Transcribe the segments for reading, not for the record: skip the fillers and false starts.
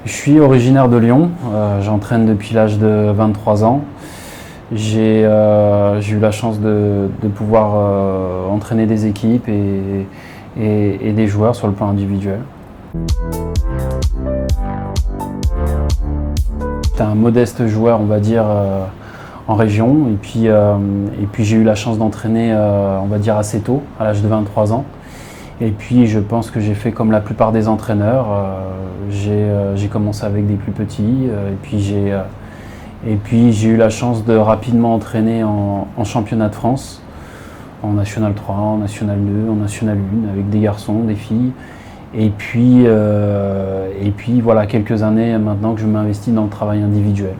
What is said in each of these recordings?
Je suis originaire de Lyon, j'entraîne depuis l'âge de 23 ans. J'ai eu la chance de pouvoir entraîner des équipes et des joueurs sur le plan individuel. J'étais un modeste joueur, on va dire, en région. Et puis j'ai eu la chance d'entraîner, on va dire, assez tôt, à l'âge de 23 ans. Et puis je pense que j'ai fait comme la plupart des entraîneurs. J'ai commencé avec des plus petits. Et puis j'ai eu la chance de rapidement entraîner en championnat de France, en National 3, en National 2, en National 1, avec des garçons, des filles. Et puis voilà, quelques années maintenant que je m'investis dans le travail individuel.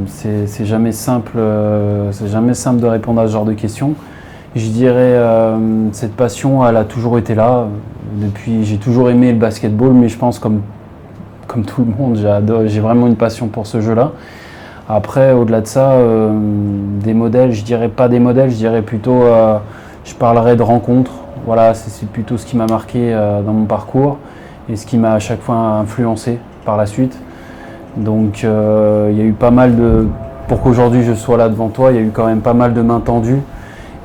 C'est jamais simple de répondre à ce genre de questions. Je dirais cette passion, elle a toujours été là. J'ai toujours aimé le basketball, mais je pense comme tout le monde, j'ai vraiment une passion pour ce jeu-là. Après, au-delà de ça, des modèles, je dirais pas des modèles, je dirais plutôt, je parlerai de rencontres. Voilà, c'est plutôt ce qui m'a marqué dans mon parcours et ce qui m'a à chaque fois influencé par la suite. Donc, il y a eu pas mal pour qu'aujourd'hui je sois là devant toi, il y a eu quand même pas mal de mains tendues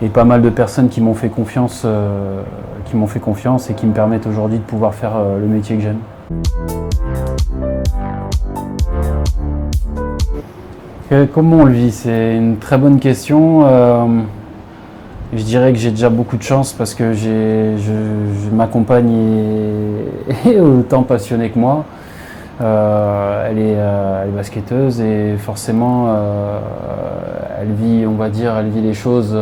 et pas mal de personnes qui m'ont fait confiance et qui me permettent aujourd'hui de pouvoir faire le métier que j'aime. Comment on le vit? C'est une très bonne question. Je dirais que j'ai déjà beaucoup de chance parce que ma compagne est autant passionnée que moi. Elle est basketteuse et forcément elle vit les choses,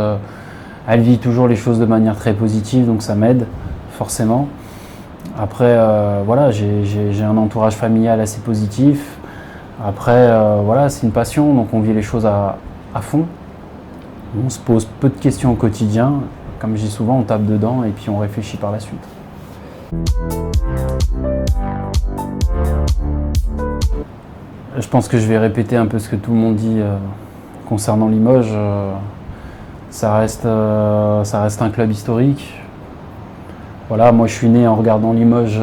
elle vit toujours les choses de manière très positive, donc ça m'aide forcément. Après voilà, j'ai un entourage familial assez positif. Après voilà, c'est une passion, donc on vit les choses à fond. On se pose peu de questions au quotidien, comme je dis souvent, on tape dedans et puis on réfléchit par la suite. Je pense que je vais répéter un peu ce que tout le monde dit concernant Limoges. Ça reste un club historique. Voilà, moi je suis né en regardant Limoges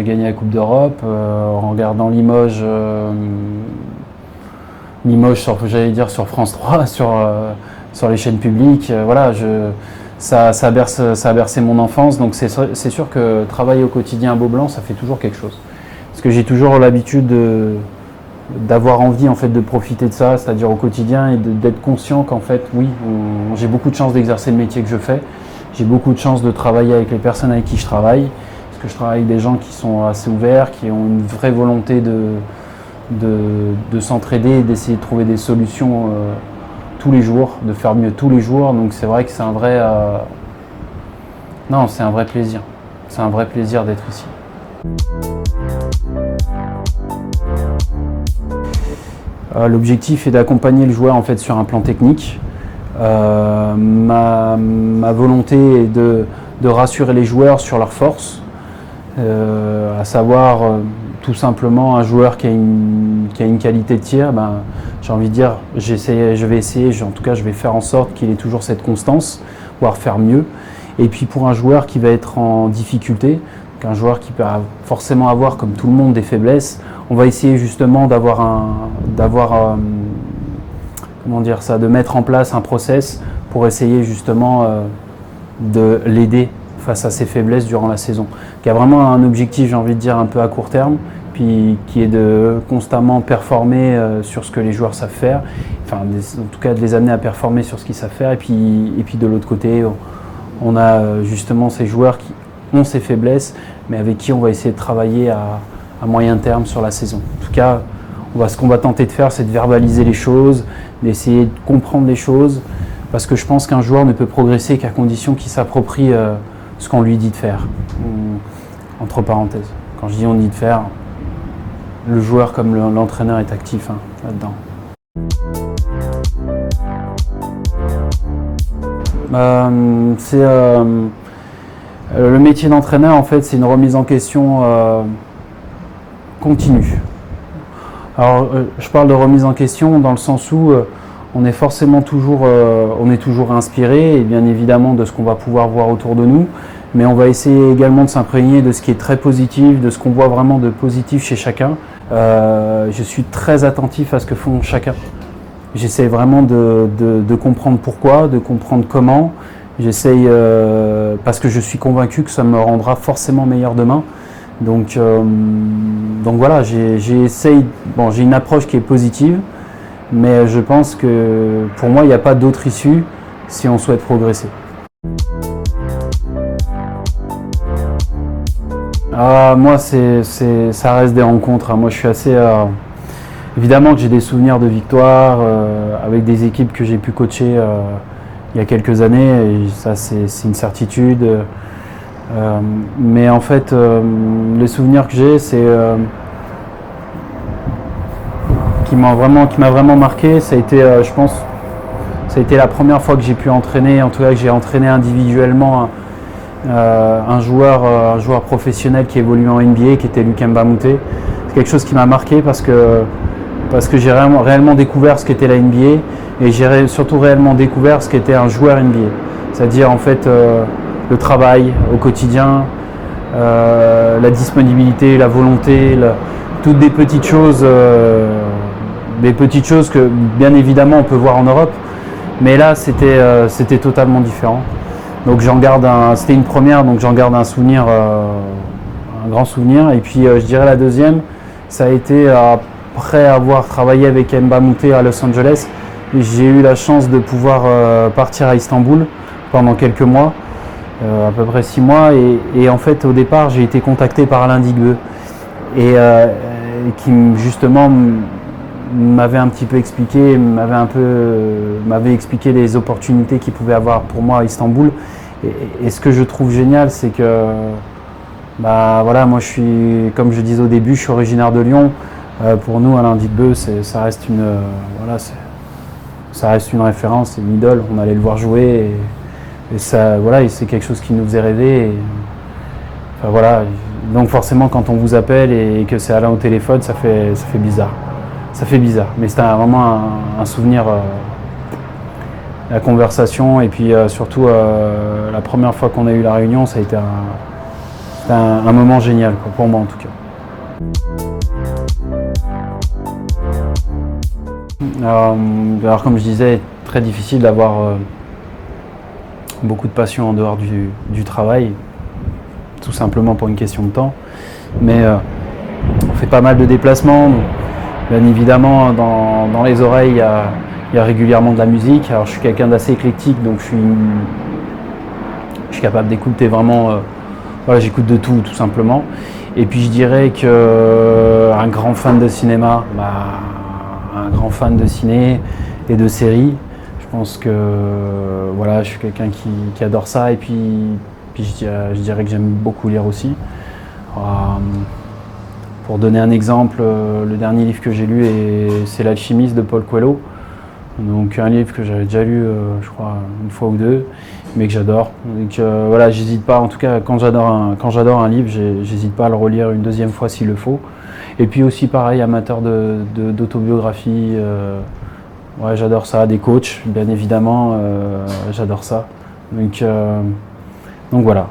gagner la Coupe d'Europe, en regardant Limoges sur France 3, sur les chaînes publiques. Voilà, ça a bercé mon enfance, donc c'est sûr que travailler au quotidien à Beaublanc, ça fait toujours quelque chose. Parce que j'ai toujours l'habitude d'avoir envie en fait, de profiter de ça, c'est-à-dire au quotidien, et d'être conscient qu'en fait, oui, j'ai beaucoup de chance d'exercer le métier que je fais. J'ai beaucoup de chance de travailler avec les personnes avec qui je travaille, parce que je travaille avec des gens qui sont assez ouverts, qui ont une vraie volonté de s'entraider et d'essayer de trouver des solutions tous les jours, de faire mieux tous les jours. Donc c'est vrai que c'est un vrai plaisir. C'est un vrai plaisir d'être ici. L'objectif est d'accompagner le joueur en fait, sur un plan technique. Ma volonté est de rassurer les joueurs sur leurs forces, à savoir tout simplement un joueur qui a une qualité de tir, j'ai envie de dire, je vais faire en sorte qu'il ait toujours cette constance, voire faire mieux. Et puis pour un joueur qui va être en difficulté, un joueur qui peut forcément avoir, comme tout le monde, des faiblesses, on va essayer justement de mettre en place un process pour essayer justement de l'aider face à ses faiblesses durant la saison. Il y a vraiment un objectif, j'ai envie de dire, un peu à court terme, puis qui est de constamment performer sur ce que les joueurs savent faire, enfin en tout cas de les amener à performer sur ce qu'ils savent faire, et puis de l'autre côté, on a justement ces joueurs qui ont ces faiblesses, mais avec qui on va essayer de travailler à moyen terme sur la saison. En tout cas, ce qu'on va tenter de faire, c'est de verbaliser les choses, d'essayer de comprendre les choses, parce que je pense qu'un joueur ne peut progresser qu'à condition qu'il s'approprie ce qu'on lui dit de faire. Entre parenthèses, quand je dis on dit de faire, le joueur comme l'entraîneur est actif là-dedans. Le métier d'entraîneur, en fait, c'est une remise en question continue. Alors, je parle de remise en question dans le sens où, on est forcément toujours, on est toujours inspiré, et bien évidemment de ce qu'on va pouvoir voir autour de nous, mais on va essayer également de s'imprégner de ce qui est très positif, de ce qu'on voit vraiment de positif chez chacun. Je suis très attentif à ce que font chacun. J'essaie vraiment de comprendre pourquoi, de comprendre comment. J'essaye, parce que je suis convaincu que ça me rendra forcément meilleur demain. Donc voilà, j'ai une approche qui est positive, mais je pense que pour moi, il n'y a pas d'autre issue si on souhaite progresser. Moi, ça reste des rencontres. Moi, je suis assez... évidemment que j'ai des souvenirs de victoires avec des équipes que j'ai pu coacher il y a quelques années, et ça, c'est une certitude. Mais en fait, les souvenirs que j'ai, c'est... qui m'a vraiment marqué, ça a été, je pense, ça a été la première fois que j'ai pu entraîner, en tout cas que j'ai entraîné individuellement un joueur professionnel qui évolue en NBA, qui était Lukemba Moute. C'est quelque chose qui m'a marqué parce que j'ai réellement découvert ce qu'était la NBA, et j'ai surtout réellement découvert ce qu'était un joueur NBA. C'est-à-dire en fait le travail au quotidien, la disponibilité, la volonté, toutes des petites choses que bien évidemment on peut voir en Europe, mais là c'était totalement différent. Donc c'était une première, donc j'en garde un souvenir, un grand souvenir. Et puis je dirais la deuxième, ça a été après avoir travaillé avec Mbah Moute à Los Angeles, j'ai eu la chance de pouvoir partir à Istanbul pendant quelques mois, à peu près 6 mois, et en fait au départ j'ai été contacté par Alain Digbeu, et qui justement m'avait un petit peu expliqué, m'avait expliqué les opportunités qu'il pouvait avoir pour moi à Istanbul. Et ce que je trouve génial, c'est que voilà, moi comme je disais au début, je suis originaire de Lyon. Pour nous, Alain Digbeu, ça reste une référence, c'est une idole. On allait le voir jouer, et c'est quelque chose qui nous faisait rêver. Donc forcément, quand on vous appelle et que c'est Alain au téléphone, ça fait bizarre. Ça fait bizarre, mais c'était vraiment un souvenir, la conversation, et puis surtout la première fois qu'on a eu la réunion, ça a été un moment génial, quoi, pour moi en tout cas. Alors comme je disais, très difficile d'avoir beaucoup de passion en dehors du travail, tout simplement pour une question de temps, mais on fait pas mal de déplacements. Bien évidemment, dans les oreilles, il y a régulièrement de la musique. Alors, je suis quelqu'un d'assez éclectique, donc je suis capable d'écouter vraiment... j'écoute de tout simplement. Et puis, je dirais qu'un grand fan de cinéma, un grand fan de ciné et de séries, je pense que je suis quelqu'un qui adore ça. Et puis je dirais que j'aime beaucoup lire aussi. Pour donner un exemple, le dernier livre que j'ai lu, c'est L'Alchimiste de Paul Coelho. Donc un livre que j'avais déjà lu, je crois, une fois ou deux, mais que j'adore. Donc j'hésite pas, en tout cas quand j'adore un livre, j'hésite pas à le relire une deuxième fois s'il le faut. Et puis aussi pareil, amateur d'autobiographie, j'adore ça, des coachs, bien évidemment, j'adore ça. Donc voilà.